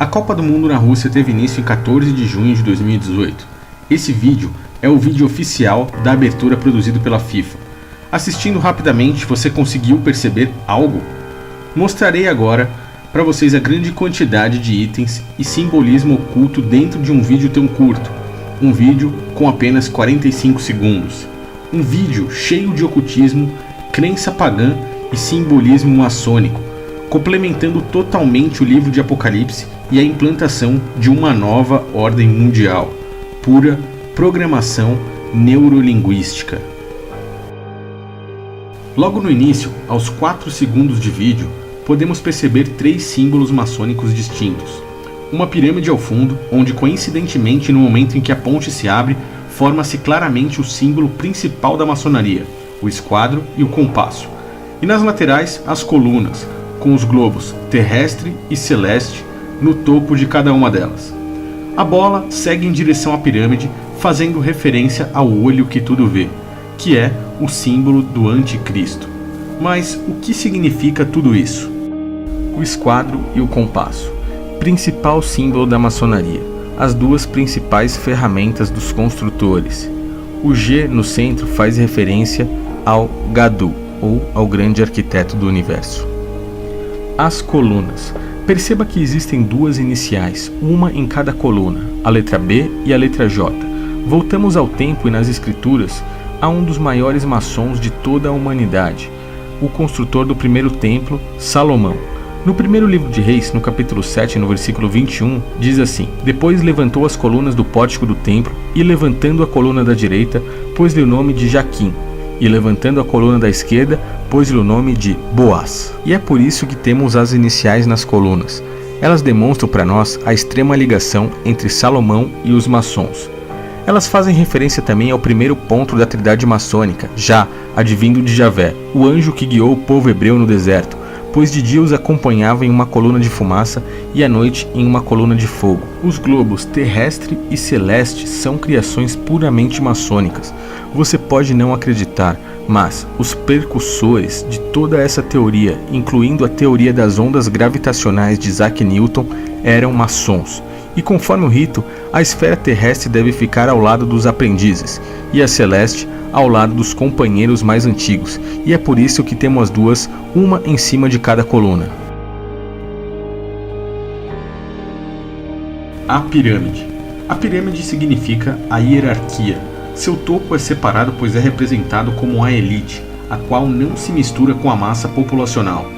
A Copa do Mundo na Rússia teve início em 14 de junho de 2018. Esse vídeo é o vídeo oficial da abertura produzido pela FIFA. Assistindo rapidamente, você conseguiu perceber algo? Mostrarei agora para vocês a grande quantidade de itens e simbolismo oculto dentro de um vídeo tão curto. Um vídeo com apenas 45 segundos. Um vídeo cheio de ocultismo, crença pagã e simbolismo maçônico, complementando totalmente o livro de Apocalipse e a implantação de uma nova ordem mundial, pura programação neurolinguística. Logo no início, aos 4 segundos de vídeo, podemos perceber 3 símbolos maçônicos distintos. Uma pirâmide ao fundo, onde coincidentemente no momento em que a ponte se abre, forma-se claramente o símbolo principal da maçonaria, o esquadro e o compasso. E nas laterais, as colunas, com os globos terrestre e celeste no topo de cada uma delas. A bola segue em direção à pirâmide, fazendo referência ao olho que tudo vê, que é o símbolo do anticristo. Mas o que significa tudo isso? O esquadro e o compasso, principal símbolo da maçonaria, as duas principais ferramentas dos construtores. O G no centro faz referência ao Gadu, ou ao grande arquiteto do universo. As colunas. Perceba que existem 2 iniciais, uma em cada coluna, a letra B e a letra J. Voltamos ao tempo e nas escrituras a um dos maiores maçons de toda a humanidade, o construtor do primeiro templo, Salomão. No primeiro livro de Reis, no capítulo 7, no versículo 21, diz assim: Depois levantou as colunas do pórtico do templo, e levantando a coluna da direita, pôs-lhe o nome de Jaquim, e levantando a coluna da esquerda, pôs-lhe o nome de Boaz. E é por isso que temos as iniciais nas colunas. Elas demonstram para nós a extrema ligação entre Salomão e os maçons. Elas fazem referência também ao primeiro ponto da trindade maçônica, Já, advindo de Javé, o anjo que guiou o povo hebreu no deserto, pois de dia os acompanhava em uma coluna de fumaça e à noite em uma coluna de fogo. Os globos terrestre e celeste são criações puramente maçônicas. Você pode não acreditar, mas os precursores de toda essa teoria, incluindo a teoria das ondas gravitacionais de Isaac Newton, eram maçons. E conforme o rito, a esfera terrestre deve ficar ao lado dos aprendizes, e a celeste ao lado dos companheiros mais antigos, e é por isso que temos as duas, uma em cima de cada coluna. A pirâmide. A pirâmide significa a hierarquia. Seu topo é separado pois é representado como a elite, a qual não se mistura com a massa populacional.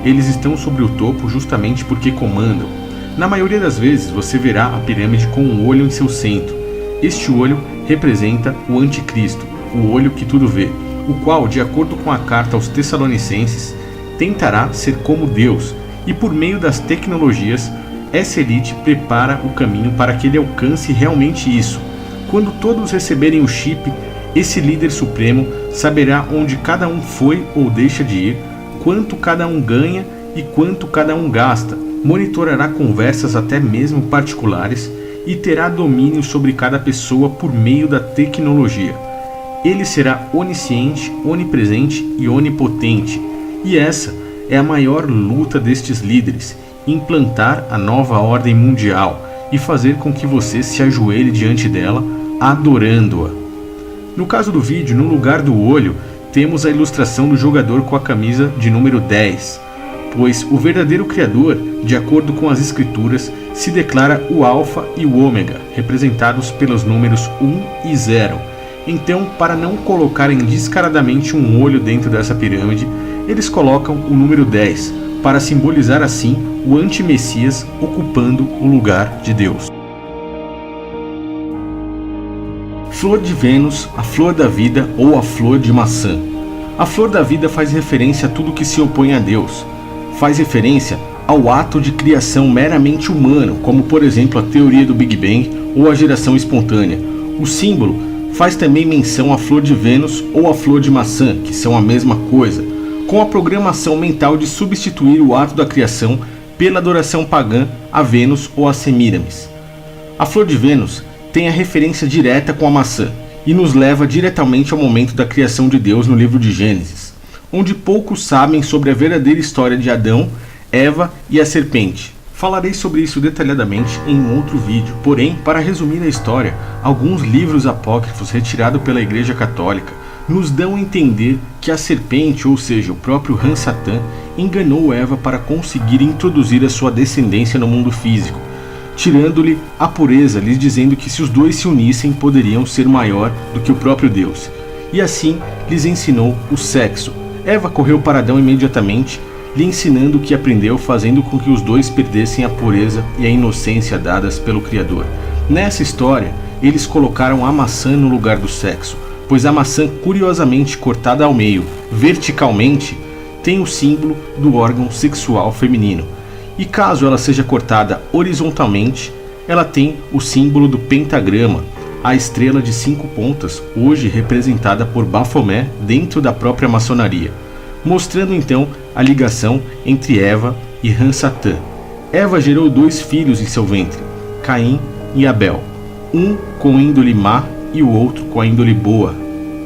Eles estão sobre o topo justamente porque comandam. Na maioria das vezes você verá a pirâmide com um olho em seu centro. Este olho representa o anticristo, o olho que tudo vê, o qual, de acordo com a carta aos Tessalonicenses, tentará ser como Deus, e por meio das tecnologias, essa elite prepara o caminho para que ele alcance realmente isso. Quando todos receberem o chip, esse líder supremo saberá onde cada um foi ou deixa de ir, quanto cada um ganha e quanto cada um gasta, monitorará conversas até mesmo particulares e terá domínio sobre cada pessoa por meio da tecnologia. Ele será onisciente, onipresente e onipotente. E essa é a maior luta destes líderes, implantar a nova ordem mundial e fazer com que você se ajoelhe diante dela, adorando-a. No caso do vídeo, no lugar do olho, temos a ilustração do jogador com a camisa de número 10, pois o verdadeiro Criador, de acordo com as Escrituras, se declara o Alfa e o Ômega, representados pelos números 1 e 0. Então, para não colocarem descaradamente um olho dentro dessa pirâmide, eles colocam o número 10, para simbolizar assim o anti-Messias ocupando o lugar de Deus. Flor de Vênus, a flor da vida ou a flor de maçã. A flor da vida faz referência a tudo que se opõe a Deus. Faz referência ao ato de criação meramente humano, como por exemplo a teoria do Big Bang ou a geração espontânea. O símbolo faz também menção à flor de Vênus ou à flor de maçã, que são a mesma coisa, com a programação mental de substituir o ato da criação pela adoração pagã a Vênus ou a Semíramis. A flor de Vênus tem a referência direta com a maçã e nos leva diretamente ao momento da criação de Deus no livro de Gênesis, onde poucos sabem sobre a verdadeira história de Adão, Eva e a serpente. Falarei sobre isso detalhadamente em um outro vídeo, porém, para resumir a história, alguns livros apócrifos retirados pela Igreja Católica nos dão a entender que a serpente, ou seja, o próprio Han-Satan, enganou Eva para conseguir introduzir a sua descendência no mundo físico, tirando-lhe a pureza, lhes dizendo que se os dois se unissem poderiam ser maior do que o próprio Deus. E assim lhes ensinou o sexo. Eva correu para Adão imediatamente, lhe ensinando o que aprendeu, fazendo com que os dois perdessem a pureza e a inocência dadas pelo Criador. Nessa história, eles colocaram a maçã no lugar do sexo, pois a maçã, curiosamente cortada ao meio, verticalmente, tem o símbolo do órgão sexual feminino. E caso ela seja cortada horizontalmente, ela tem o símbolo do pentagrama, a estrela de 5 pontas, hoje representada por Bafomé dentro da própria maçonaria, mostrando então a ligação entre Eva e Han-Satan. Eva gerou 2 filhos em seu ventre, Caim e Abel, um com índole má e o outro com a índole boa.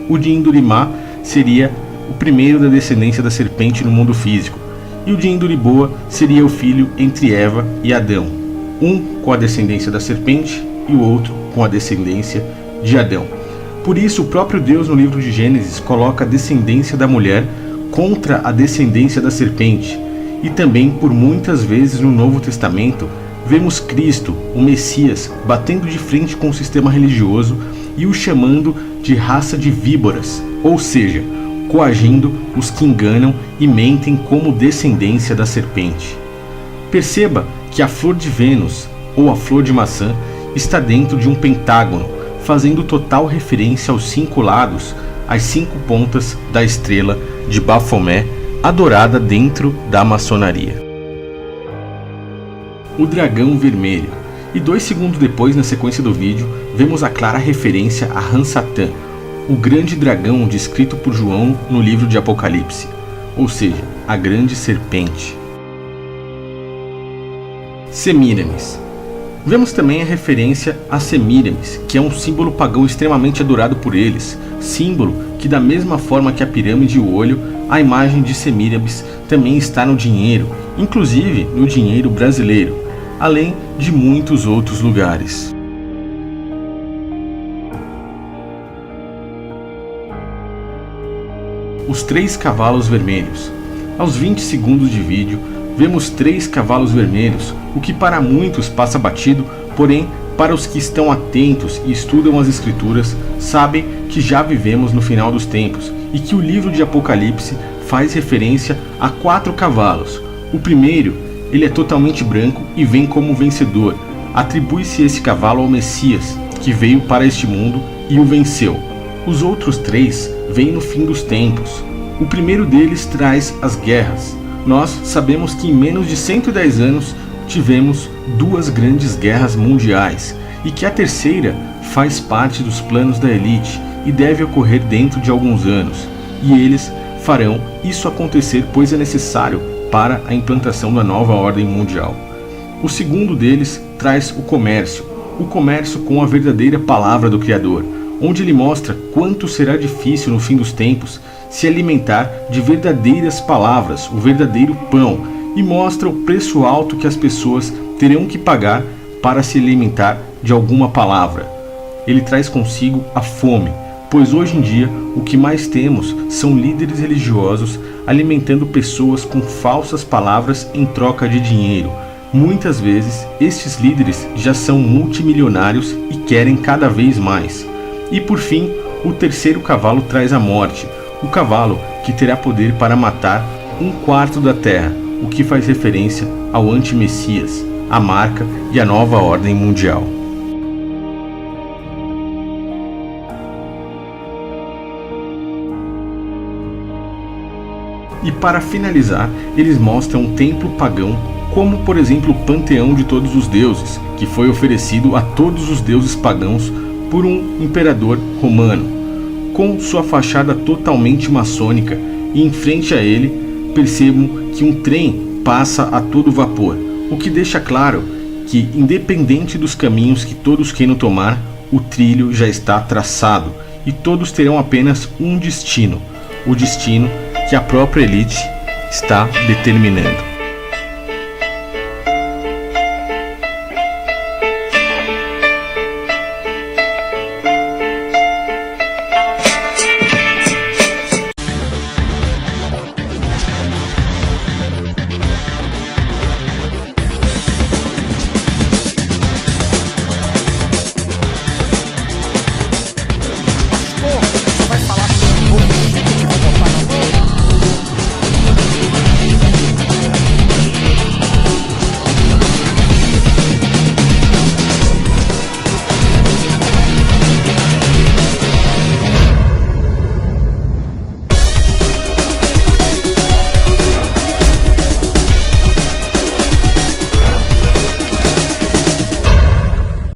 O de índole má seria o primeiro da descendência da serpente no mundo físico, e o de índole boa seria o filho entre Eva e Adão, um com a descendência da serpente e o outro com a descendência de Adão. Por isso, o próprio Deus no livro de Gênesis coloca a descendência da mulher contra a descendência da serpente, e também por muitas vezes no Novo Testamento vemos Cristo, o Messias, batendo de frente com o sistema religioso e o chamando de raça de víboras, ou seja, coagindo os que enganam e mentem como descendência da serpente. Perceba que a flor de Vênus, ou a flor de maçã, está dentro de um pentágono, fazendo total referência aos 5 lados, às 5 pontas da estrela de Bafomé, adorada dentro da maçonaria. O dragão vermelho. E 2 segundos depois, na sequência do vídeo, vemos a clara referência a Han-Satan, o grande dragão descrito por João no livro de Apocalipse, ou seja, a grande serpente. Semíramis. Vemos também a referência a Semíramis, que é um símbolo pagão extremamente adorado por eles, símbolo que, da mesma forma que a pirâmide e o olho, a imagem de Semíramis também está no dinheiro, inclusive no dinheiro brasileiro, além de muitos outros lugares. Os 3 cavalos vermelhos. Aos 20 segundos de vídeo, vemos 3 cavalos vermelhos, o que para muitos passa batido, porém, para os que estão atentos e estudam as Escrituras, sabem que já vivemos no final dos tempos e que o livro de Apocalipse faz referência a 4 cavalos. O primeiro, ele é totalmente branco e vem como vencedor. Atribui-se esse cavalo ao Messias, que veio para este mundo e o venceu. Os outros 3 vêm no fim dos tempos. O primeiro deles traz as guerras. Nós sabemos que em menos de 110 anos tivemos 2 grandes guerras mundiais e que a terceira faz parte dos planos da elite e deve ocorrer dentro de alguns anos. E eles farão isso acontecer, pois é necessário para a implantação da nova ordem mundial. O segundo deles traz o comércio com a verdadeira palavra do Criador, onde ele mostra quanto será difícil no fim dos tempos se alimentar de verdadeiras palavras, o verdadeiro pão, e mostra o preço alto que as pessoas terão que pagar para se alimentar de alguma palavra. Ele traz consigo a fome, pois hoje em dia o que mais temos são líderes religiosos alimentando pessoas com falsas palavras em troca de dinheiro. Muitas vezes estes líderes já são multimilionários e querem cada vez mais. E por fim, o terceiro cavalo traz a morte, o cavalo que terá poder para matar 1/4 da terra, o que faz referência ao anti-messias, a marca e a nova ordem mundial. E para finalizar, eles mostram um templo pagão, como por exemplo o panteão de todos os deuses, que foi oferecido a todos os deuses pagãos por um imperador romano, com sua fachada totalmente maçônica, e em frente a ele percebam que um trem passa a todo vapor, o que deixa claro que, independente dos caminhos que todos queiram tomar, o trilho já está traçado e todos terão apenas um destino, o destino que a própria elite está determinando.